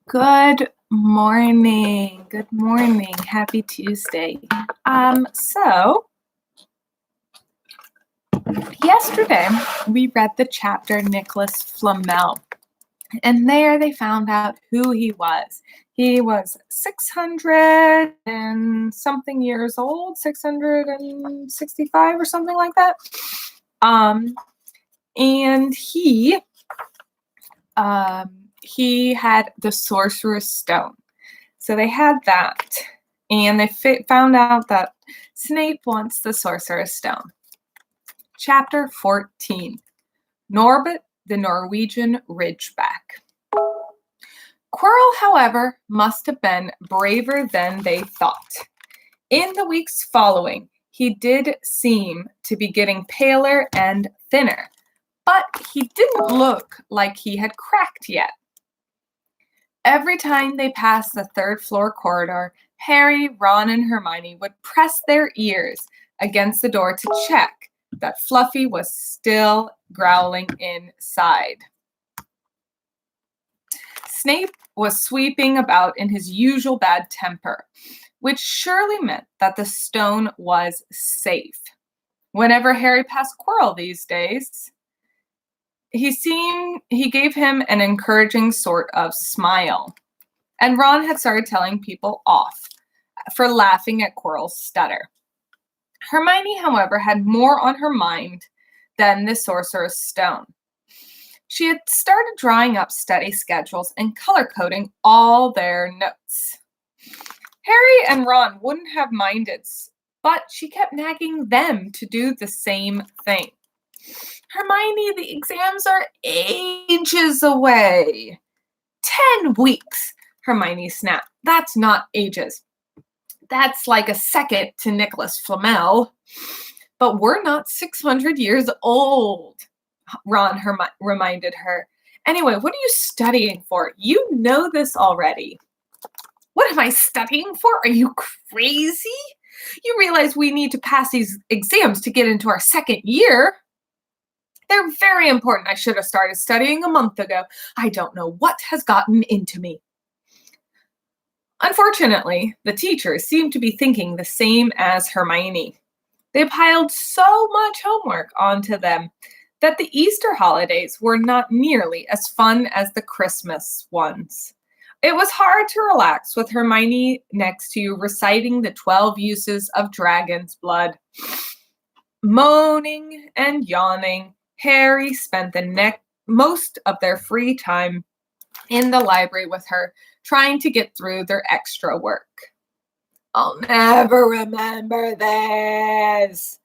Good morning. Good morning. Happy Tuesday. So yesterday we read the chapter Nicholas Flamel, and there they found out who he was. He was 600 and something years old, 665 or something like that. And he had the Sorcerer's Stone. So they had that, and they found out that Snape wants the Sorcerer's Stone. Chapter 14, Norbert the Norwegian Ridgeback. Quirrell, however, must have been braver than they thought. In the weeks following, he did seem to be getting paler and thinner, but he didn't look like he had cracked yet. Every time they passed the third-floor corridor, Harry, Ron, and Hermione would press their ears against the door to check that Fluffy was still growling inside. Snape was sweeping about in his usual bad temper, which surely meant that the stone was safe. Whenever Harry passed Quirrell these days, he gave him an encouraging sort of smile. And Ron had started telling people off for laughing at Quirrell's stutter. Hermione, however, had more on her mind than the Sorcerer's Stone. She had started drawing up study schedules and color-coding all their notes. Harry and Ron wouldn't have minded, but she kept nagging them to do the same thing. Hermione, the exams are ages away. 10 weeks, Hermione snapped. That's not ages. That's like a second to Nicholas Flamel. But we're not 600 years old, Ron reminded her. Anyway, what are you studying for? You know this already. What am I studying for? Are you crazy? You realize we need to pass these exams to get into our second year. They're very important. I should have started studying a month ago. I don't know what has gotten into me. Unfortunately, the teachers seemed to be thinking the same as Hermione. They piled so much homework onto them that the Easter holidays were not nearly as fun as the Christmas ones. It was hard to relax with Hermione next to you reciting the 12 uses of dragon's blood. Moaning and yawning, Harry spent most of their free time in the library with her, trying to get through their extra work. I'll never remember this,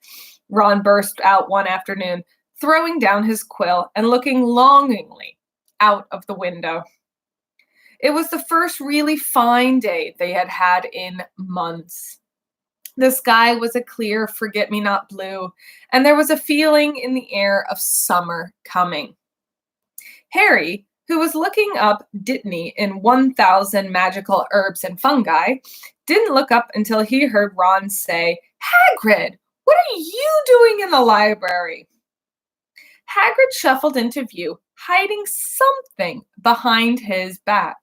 Ron burst out one afternoon, throwing down his quill and looking longingly out of the window. It was the first really fine day they had had in months. The sky was a clear forget-me-not blue, and there was a feeling in the air of summer coming. Harry, who was looking up Dittany in 1,000 Magical Herbs and Fungi, didn't look up until he heard Ron say, "Hagrid, what are you doing in the library?" Hagrid shuffled into view, hiding something behind his back.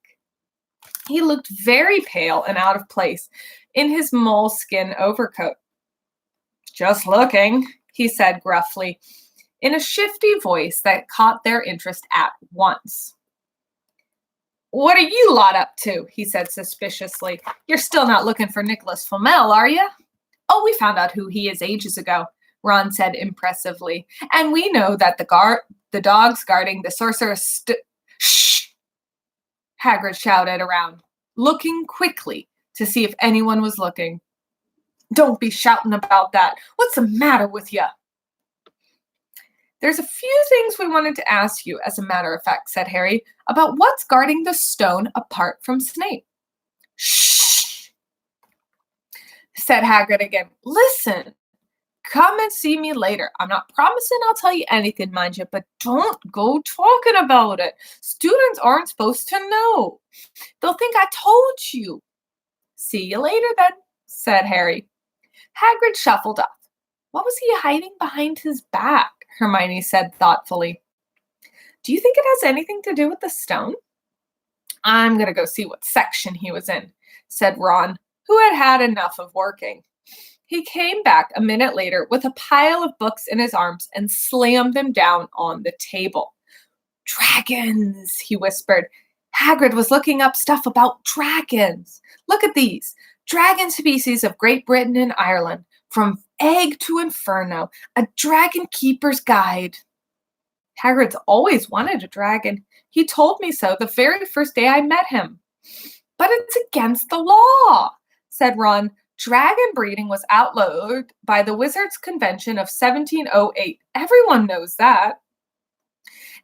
He looked very pale and out of place in his moleskin overcoat. "Just looking," he said gruffly, in a shifty voice that caught their interest at once. "What are you lot up to?" he said suspiciously. "You're still not looking for Nicholas Flamel, are you?" "Oh, we found out who he is ages ago," Ron said impressively. "And we know that the dogs guarding the sorcerer's Shh! Hagrid shouted around, looking quickly to see if anyone was looking. "Don't be shouting about that. What's the matter with you?" "There's a few things we wanted to ask you, as a matter of fact," said Harry, "about what's guarding the stone apart from Snape." "Shh!" said Hagrid again. "Listen, come and see me later. I'm not promising I'll tell you anything, mind you, but don't go talking about it. Students aren't supposed to know. They'll think I told you." "See you later then," said Harry. Hagrid shuffled off. What was he hiding behind his back? Hermione said thoughtfully. "Do you think it has anything to do with the stone?" I'm going to go see what section he was in, said Ron, who had had enough of working. He came back a minute later with a pile of books in his arms and slammed them down on the table. Dragons, he whispered. Hagrid was looking up stuff about dragons. Look at these. Dragon species of Great Britain and Ireland, from egg to inferno, a dragon keeper's guide. Hagrid's always wanted a dragon. He told me so the very first day I met him. But it's against the law, said Ron. Dragon breeding was outlawed by the Wizards' Convention of 1708. Everyone knows that.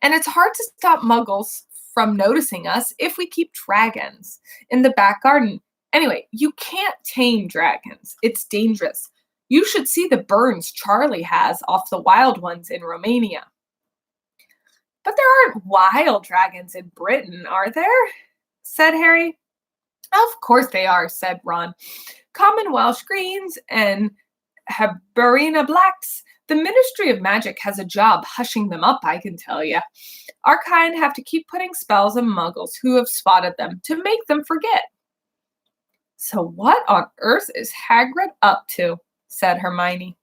And it's hard to stop muggles from noticing us if we keep dragons in the back garden. Anyway, you can't tame dragons. It's dangerous. You should see the burns Charlie has off the wild ones in Romania. But there aren't wild dragons in Britain, are there? Said Harry. Of course they are, said Ron. Common Welsh greens and Haberina blacks. The Ministry of Magic has a job hushing them up, I can tell you. Our kind have to keep putting spells on muggles who have spotted them to make them forget. So what on earth is Hagrid up to? Said Hermione.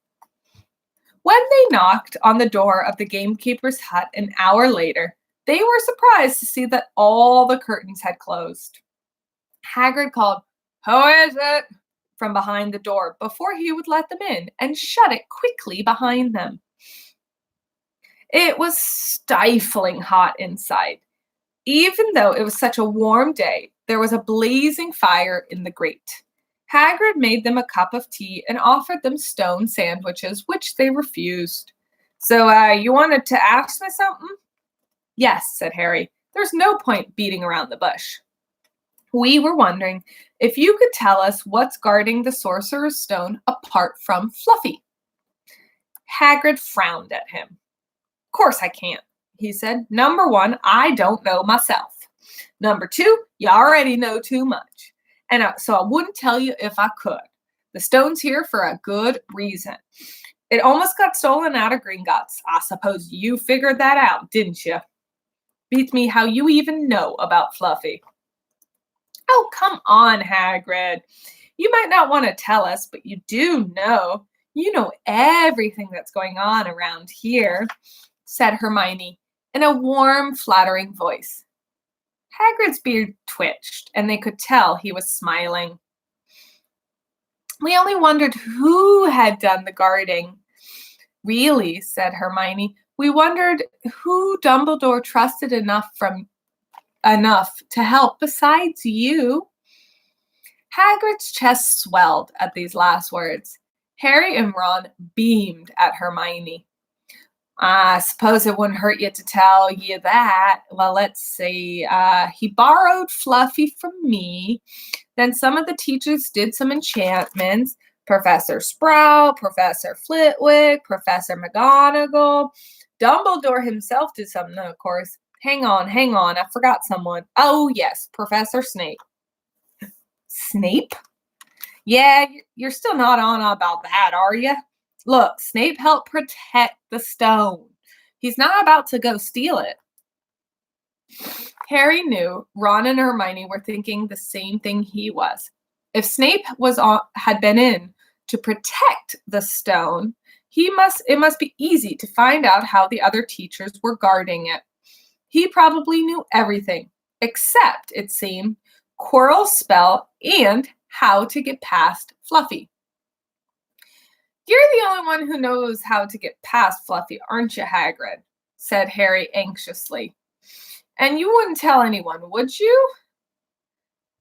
When they knocked on the door of the gamekeeper's hut an hour later, they were surprised to see that all the curtains had closed. Hagrid called, "Who is it?" from behind the door before he would let them in and shut it quickly behind them. It was stifling hot inside. Even though it was such a warm day, there was a blazing fire in the grate. Hagrid made them a cup of tea and offered them stone sandwiches, which they refused. So, you wanted to ask me something? Yes, said Harry. There's no point beating around the bush. We were wondering if you could tell us what's guarding the Sorcerer's Stone apart from Fluffy. Hagrid frowned at him. Of course I can't, he said. Number 1, I don't know myself. Number 2, you already know too much. And so I wouldn't tell you if I could. The stone's here for a good reason. It almost got stolen out of Gringotts. I suppose you figured that out, didn't you? Beats me how you even know about Fluffy. Oh, come on, Hagrid. You might not want to tell us, but you do know. You know everything that's going on around here, said Hermione in a warm, flattering voice. Hagrid's beard twitched, and they could tell he was smiling. We only wondered who had done the guarding. Really, said Hermione, we wondered who Dumbledore trusted enough to help besides you. Hagrid's chest swelled at these last words. Harry and Ron beamed at Hermione. I suppose it wouldn't hurt you to tell you that. Well, let's see. He borrowed Fluffy from me. Then some of the teachers did some enchantments. Professor Sprout, Professor Flitwick, Professor McGonagall. Dumbledore himself did something, of course. Hang on. I forgot someone. Oh, yes, Professor Snape. Snape? Yeah, you're still not on about that, are you? Look, Snape helped protect the stone. He's not about to go steal it. Harry knew Ron and Hermione were thinking the same thing he was. If Snape had been in to protect the stone, it must be easy to find out how the other teachers were guarding it. He probably knew everything, except, it seemed, Quirrell's spell and how to get past Fluffy. You're the only one who knows how to get past Fluffy, aren't you, Hagrid? Said Harry anxiously. And you wouldn't tell anyone, would you?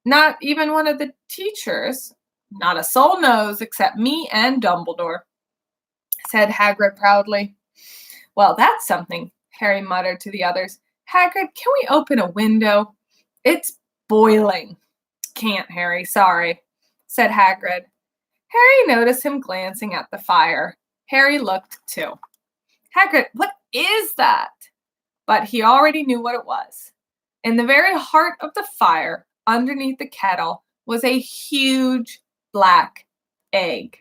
Not even one of the teachers. Not a soul knows except me and Dumbledore, said Hagrid proudly. Well, that's something, Harry muttered to the others. Hagrid, can we open a window? It's boiling. Can't, Harry, sorry, said Hagrid. Harry noticed him glancing at the fire. Harry looked too. Hagrid, what is that? But he already knew what it was. In the very heart of the fire, underneath the kettle, was a huge black egg.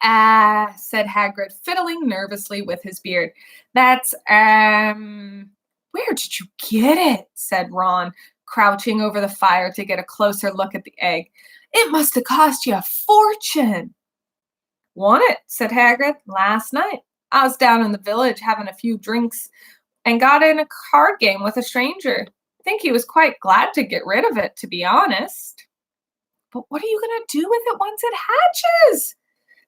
Ah, said Hagrid, fiddling nervously with his beard. That's, where did you get it? Said Ron, crouching over the fire to get a closer look at the egg. "It must have cost you a fortune." "Won it," said Hagrid, "last night. I was down in the village having a few drinks and got in a card game with a stranger. Think he was quite glad to get rid of it, to be honest." "But what are you going to do with it once it hatches?"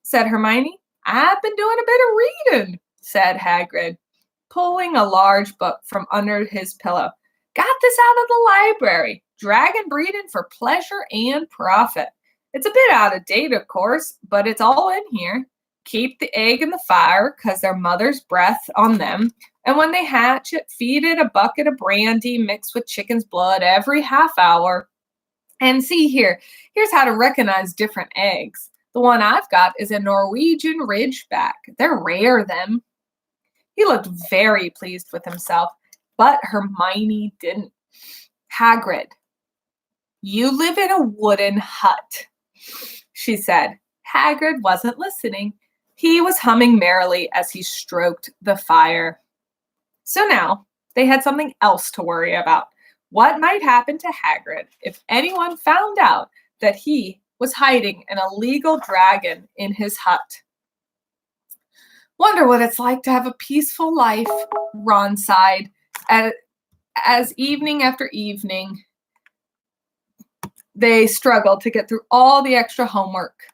said Hermione. "I've been doing a bit of reading," said Hagrid, pulling a large book from under his pillow. "Got this out of the library. Dragon breeding for pleasure and profit. It's a bit out of date, of course, but it's all in here. Keep the egg in the fire because their mother's breath on them. And when they hatch it, feed it a bucket of brandy mixed with chicken's blood every half hour. And see here, here's how to recognize different eggs. The one I've got is a Norwegian Ridgeback. They're rare, them." He looked very pleased with himself, but Hermione didn't. "Hagrid, you live in a wooden hut," she said. Hagrid wasn't listening. He was humming merrily as he stroked the fire. So now they had something else to worry about. What might happen to Hagrid if anyone found out that he was hiding an illegal dragon in his hut? "Wonder what it's like to have a peaceful life," Ron sighed, as evening after evening they struggled to get through all the extra homework.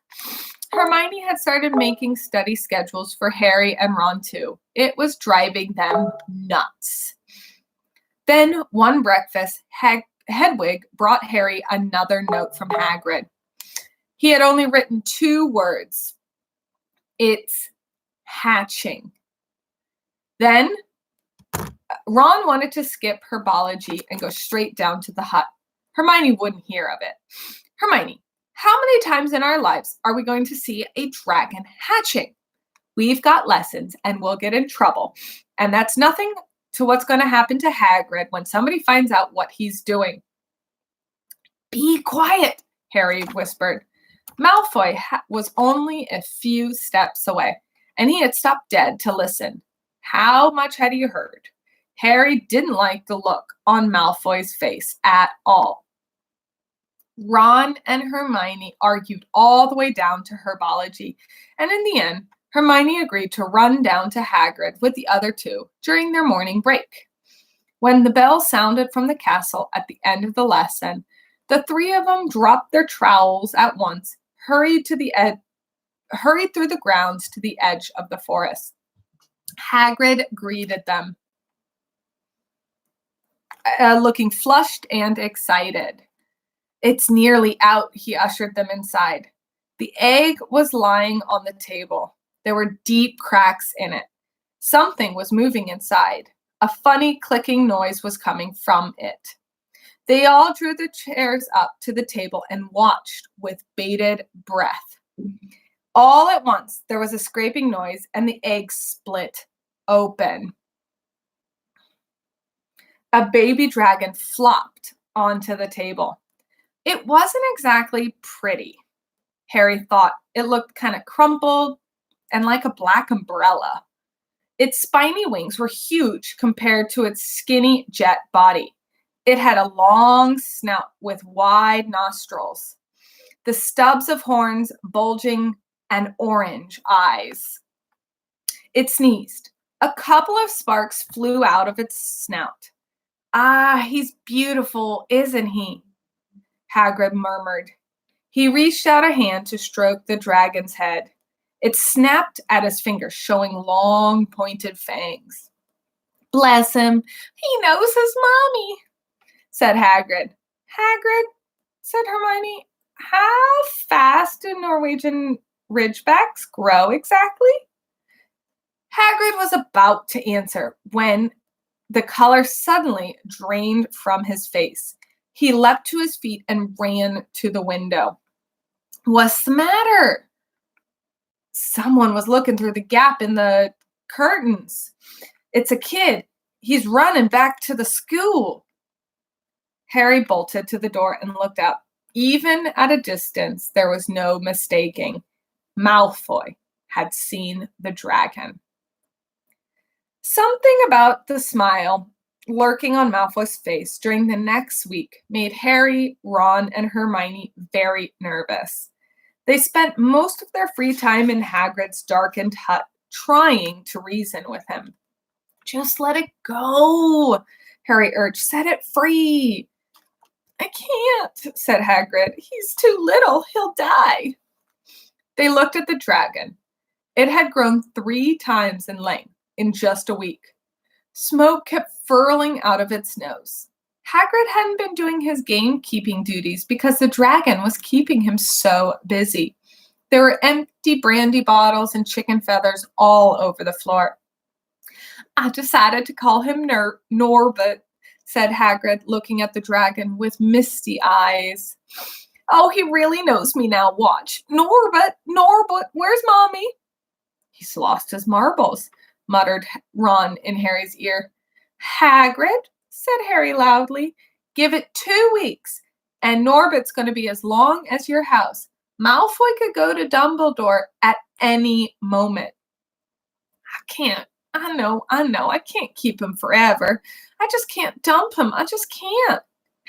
Hermione had started making study schedules for Harry and Ron too. It was driving them nuts. Then one breakfast, Hedwig brought Harry another note from Hagrid. He had only written 2 words. "It's hatching." Then Ron wanted to skip herbology and go straight down to the hut. Hermione wouldn't hear of it. "Hermione, how many times in our lives are we going to see a dragon hatching? We've got lessons and we'll get in trouble. And that's nothing to what's going to happen to Hagrid when somebody finds out what he's doing." "Be quiet," Harry whispered. Malfoy was only a few steps away, and he had stopped dead to listen. How much had he heard? Harry didn't like the look on Malfoy's face at all. Ron and Hermione argued all the way down to herbology, and in the end, Hermione agreed to run down to Hagrid with the other 2 during their morning break. When the bell sounded from the castle at the end of the lesson, the 3 of them dropped their trowels at once, hurried through the grounds to the edge of the forest. Hagrid greeted them, looking flushed and excited. "It's nearly out," he ushered them inside. The egg was lying on the table. There were deep cracks in it. Something was moving inside. A funny clicking noise was coming from it. They all drew their chairs up to the table and watched with bated breath. All at once, there was a scraping noise and the egg split open. A baby dragon flopped onto the table. It wasn't exactly pretty. Harry thought it looked kind of crumpled and like a black umbrella. Its spiny wings were huge compared to its skinny jet body. It had a long snout with wide nostrils, the stubs of horns bulging, and orange eyes. It sneezed. A couple of sparks flew out of its snout. "Ah, he's beautiful, isn't he?" Hagrid murmured. He reached out a hand to stroke the dragon's head. It snapped at his fingers, showing long, pointed fangs. "Bless him, he knows his mommy," said Hagrid. "Hagrid," said Hermione, "how fast do Norwegian Ridgebacks grow exactly?" Hagrid was about to answer when the color suddenly drained from his face. He leapt to his feet and ran to the window. "What's the matter?" Someone was looking through the gap in the curtains. "It's a kid. He's running back to the school." Harry bolted to the door and looked up. Even at a distance, there was no mistaking. Malfoy had seen the dragon. Something about the smile lurking on Malfoy's face during the next week made Harry, Ron, and Hermione very nervous. They spent most of their free time in Hagrid's darkened hut, trying to reason with him. "Just let it go," Harry urged. "Set it free." "I can't," said Hagrid. "He's too little. He'll die." They looked at the dragon. It had grown 3 times in length in just a week. Smoke kept furling out of its nose. Hagrid hadn't been doing his gamekeeping duties because the dragon was keeping him so busy. There were empty brandy bottles and chicken feathers all over the floor. "I decided to call him Norbert," said Hagrid, looking at the dragon with misty eyes. "Oh, he really knows me now. Watch. Norbert, where's Mommy?" "He's lost his marbles," muttered Ron in Harry's ear. "Hagrid," said Harry loudly, "give it 2 weeks, and Norbert's going to be as long as your house. Malfoy could go to Dumbledore at any moment." "I can't. I know. I can't keep him forever. I just can't dump him. I just can't."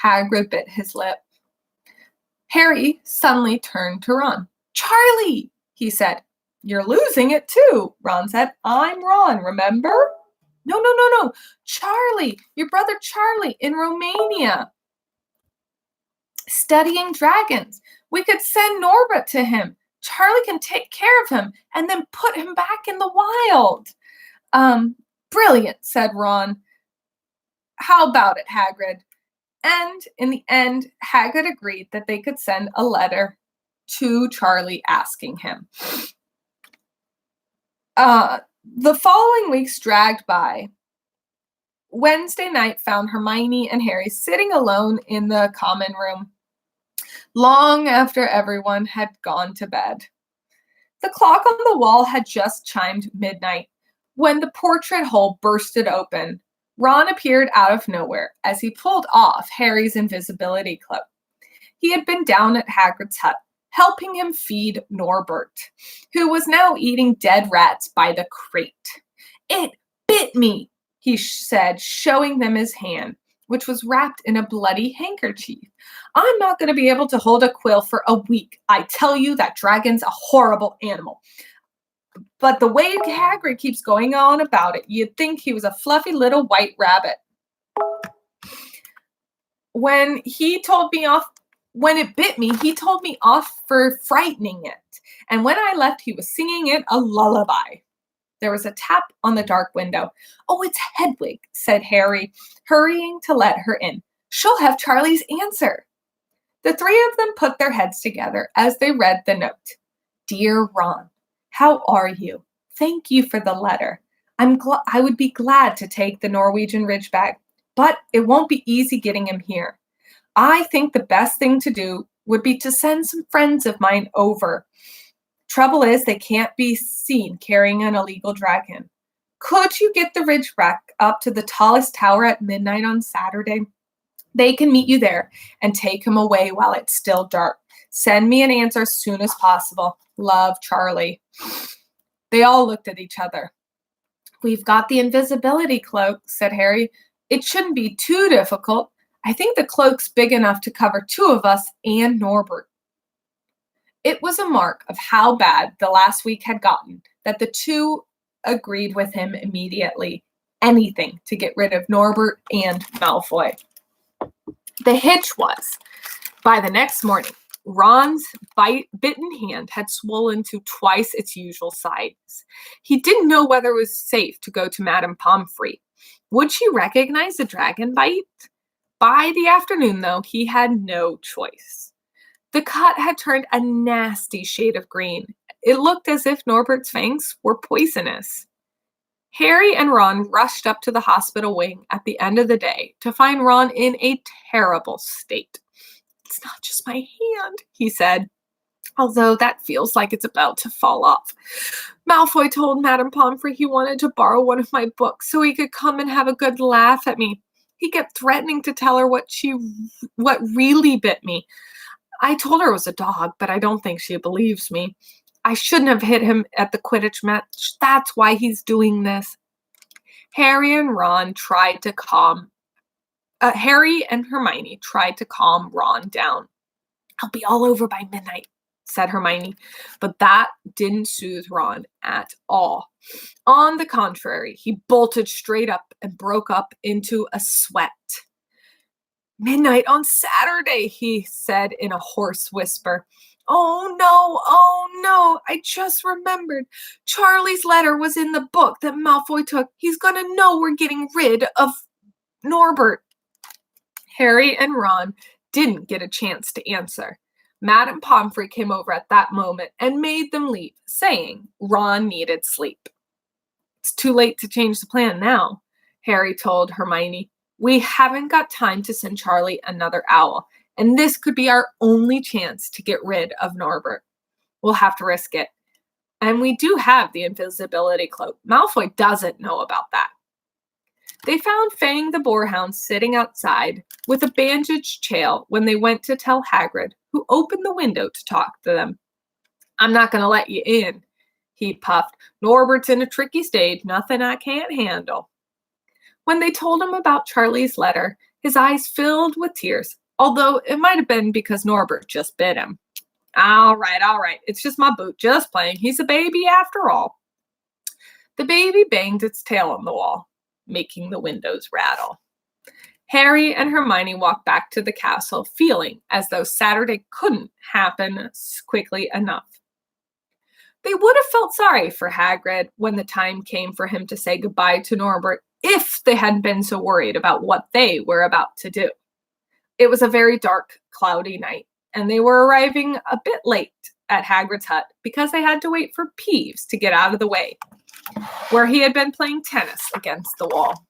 Hagrid bit his lip. Harry suddenly turned to Ron. "Charlie," he said. "You're losing it too," Ron said. "I'm Ron, remember?" No. Charlie, your brother Charlie in Romania, studying dragons. We could send Norbert to him. Charlie can take care of him and then put him back in the wild." Brilliant," said Ron. "How about it, Hagrid?" And in the end, Hagrid agreed that they could send a letter to Charlie asking him. The following weeks dragged by. Wednesday night found Hermione and Harry sitting alone in the common room, long after everyone had gone to bed. The clock on the wall had just chimed midnight when the portrait hole bursted open. Ron appeared out of nowhere as he pulled off Harry's invisibility cloak. He had been down at Hagrid's hut, helping him feed Norbert, who was now eating dead rats by the crate. "It bit me," he said, showing them his hand, which was wrapped in a bloody handkerchief. "I'm not going to be able to hold a quill for a week. I tell you, that dragon's a horrible animal. But the way Hagrid keeps going on about it, you'd think he was a fluffy little white rabbit. When it bit me, he told me off for frightening it. And when I left, he was singing it a lullaby." There was a tap on the dark window. "Oh, it's Hedwig," said Harry, hurrying to let her in. "She'll have Charlie's answer." The 3 of them put their heads together as they read the note. "Dear Ron, how are you? Thank you for the letter. I would be glad to take the Norwegian Ridgeback, but it won't be easy getting him here. I think the best thing to do would be to send some friends of mine over. Trouble is, they can't be seen carrying an illegal dragon. Could you get the Ridgeback up to the tallest tower at midnight on Saturday? They can meet you there and take him away while it's still dark. Send me an answer as soon as possible. Love, Charlie." They all looked at each other. "We've got the invisibility cloak," said Harry. "It shouldn't be too difficult. I think the cloak's big enough to cover 2 of us and Norbert." It was a mark of how bad the last week had gotten that the 2 agreed with him immediately. Anything to get rid of Norbert and Malfoy. The hitch was, by the next morning, Ron's bitten hand had swollen to twice its usual size. He didn't know whether it was safe to go to Madame Pomfrey. Would she recognize a dragon bite? By the afternoon, though, he had no choice. The cut had turned a nasty shade of green. It looked as if Norbert's fangs were poisonous. Harry and Ron rushed up to the hospital wing at the end of the day to find Ron in a terrible state. "It's not just my hand," he said, "although that feels like it's about to fall off. Malfoy told Madame Pomfrey he wanted to borrow one of my books so he could come and have a good laugh at me. He kept threatening to tell her what really bit me. I told her it was a dog, but I don't think she believes me. I shouldn't have hit him at the Quidditch match. That's why he's doing this." Harry and Ron tried to calm Harry and Hermione tried to calm Ron down. "I'll be all over by midnight," said Hermione, but that didn't soothe Ron at all. On the contrary, he bolted straight up and broke up into a sweat. "Midnight on Saturday," he said in a hoarse whisper. Oh no, I just remembered. Charlie's letter was in the book that Malfoy took. He's gonna know we're getting rid of Norbert." Harry and Ron didn't get a chance to answer. Madame Pomfrey came over at that moment and made them leave, saying Ron needed sleep. "It's too late to change the plan now," Harry told Hermione. "We haven't got time to send Charlie another owl, and this could be our only chance to get rid of Norbert. We'll have to risk it. And we do have the invisibility cloak. Malfoy doesn't know about that." They found Fang the Boarhound sitting outside with a bandaged tail when they went to tell Hagrid, who opened the window to talk to them. "I'm not going to let you in," he puffed. "Norbert's in a tricky stage, nothing I can't handle." When they told him about Charlie's letter, his eyes filled with tears, although it might have been because Norbert just bit him. All right. It's just my boot, just playing. He's a baby after all." The baby banged its tail on the wall, making the windows rattle. Harry and Hermione walked back to the castle, feeling as though Saturday couldn't happen quickly enough. They would have felt sorry for Hagrid when the time came for him to say goodbye to Norbert if they hadn't been so worried about what they were about to do. It was a very dark, cloudy night, and they were arriving a bit late at Hagrid's hut because they had to wait for Peeves to get out of the way, where he had been playing tennis against the wall.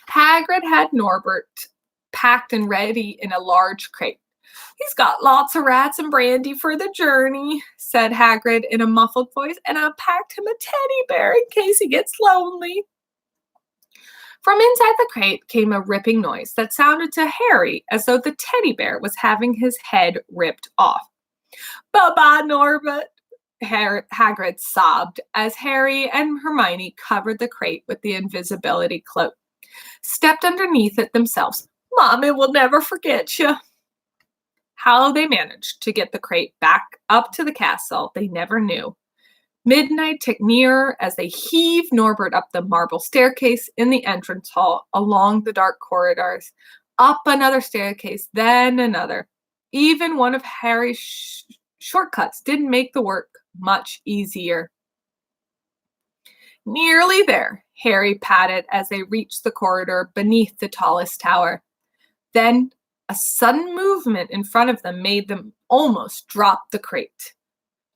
Hagrid had Norbert packed and ready in a large crate. "He's got lots of rats and brandy for the journey," said Hagrid in a muffled voice, "and I packed him a teddy bear in case he gets lonely." From inside the crate came a ripping noise that sounded to Harry as though the teddy bear was having his head ripped off. "Bye-bye, Norbert," Hagrid sobbed as Harry and Hermione covered the crate with the invisibility cloak, stepped underneath it themselves. "Mommy will never forget you." How they managed to get the crate back up to the castle, they never knew. Midnight ticked nearer as they heaved Norbert up the marble staircase in the entrance hall, along the dark corridors, up another staircase, then another. Even one of Harry's shortcuts didn't make the work much easier. "Nearly there," Harry patted as they reached the corridor beneath the tallest tower. Then a sudden movement in front of them made them almost drop the crate.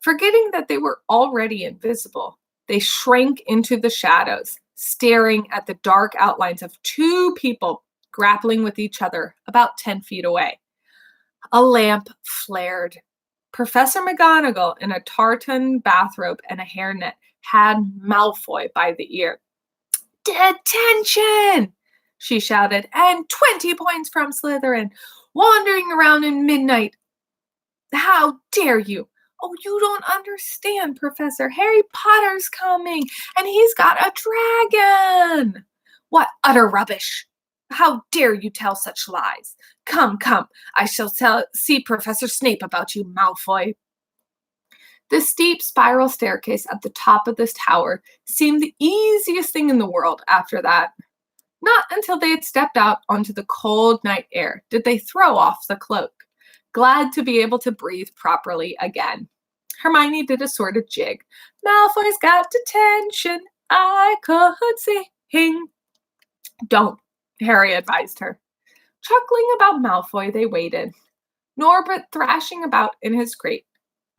Forgetting that they were already invisible, they shrank into the shadows, staring at the dark outlines of two people grappling with each other about 10 feet away. A lamp flared. Professor McGonagall, in a tartan bathrobe and a hairnet, had Malfoy by the ear. "Detention!" she shouted, "and 20 points from Slytherin, wandering around in midnight. How dare you? Oh, you don't understand, Professor. Harry Potter's coming, and he's got a dragon." "What utter rubbish! How dare you tell such lies? Come, I shall see Professor Snape about you, Malfoy." The steep spiral staircase at the top of this tower seemed the easiest thing in the world after that. Not until they had stepped out onto the cold night air did they throw off the cloak, glad to be able to breathe properly again. Hermione did a sort of jig. "Malfoy's got detention, I could sing." "Don't," Harry advised her. Chuckling about Malfoy, they waited, Norbert thrashing about in his crate.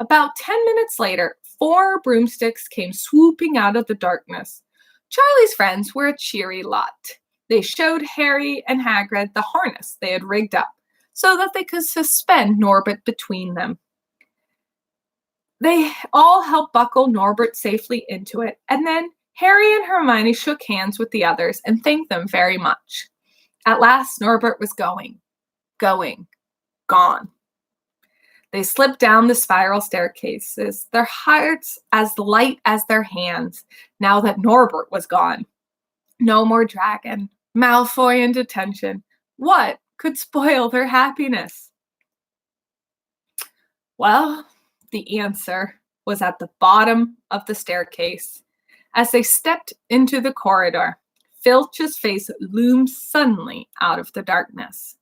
About 10 minutes later, 4 broomsticks came swooping out of the darkness. Charlie's friends were a cheery lot. They showed Harry and Hagrid the harness they had rigged up so that they could suspend Norbert between them. They all helped buckle Norbert safely into it, and then Harry and Hermione shook hands with the others and thanked them very much. At last, Norbert was gone. They slipped down the spiral staircases, their hearts as light as their hands, now that Norbert was gone. No more dragon, Malfoy in detention. What could spoil their happiness? Well, the answer was at the bottom of the staircase. As they stepped into the corridor, Filch's face loomed suddenly out of the darkness.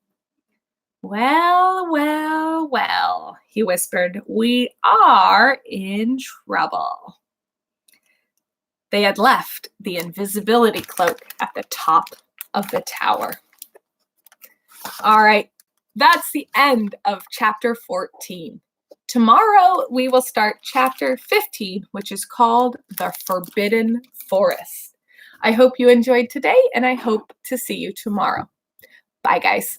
Well, well, well, he whispered, we are in trouble. They had left the invisibility cloak at the top of the tower. All right, that's the end of chapter 14. Tomorrow, we will start chapter 15, which is called The Forbidden Forest. I hope you enjoyed today, and I hope to see you tomorrow. Bye, guys.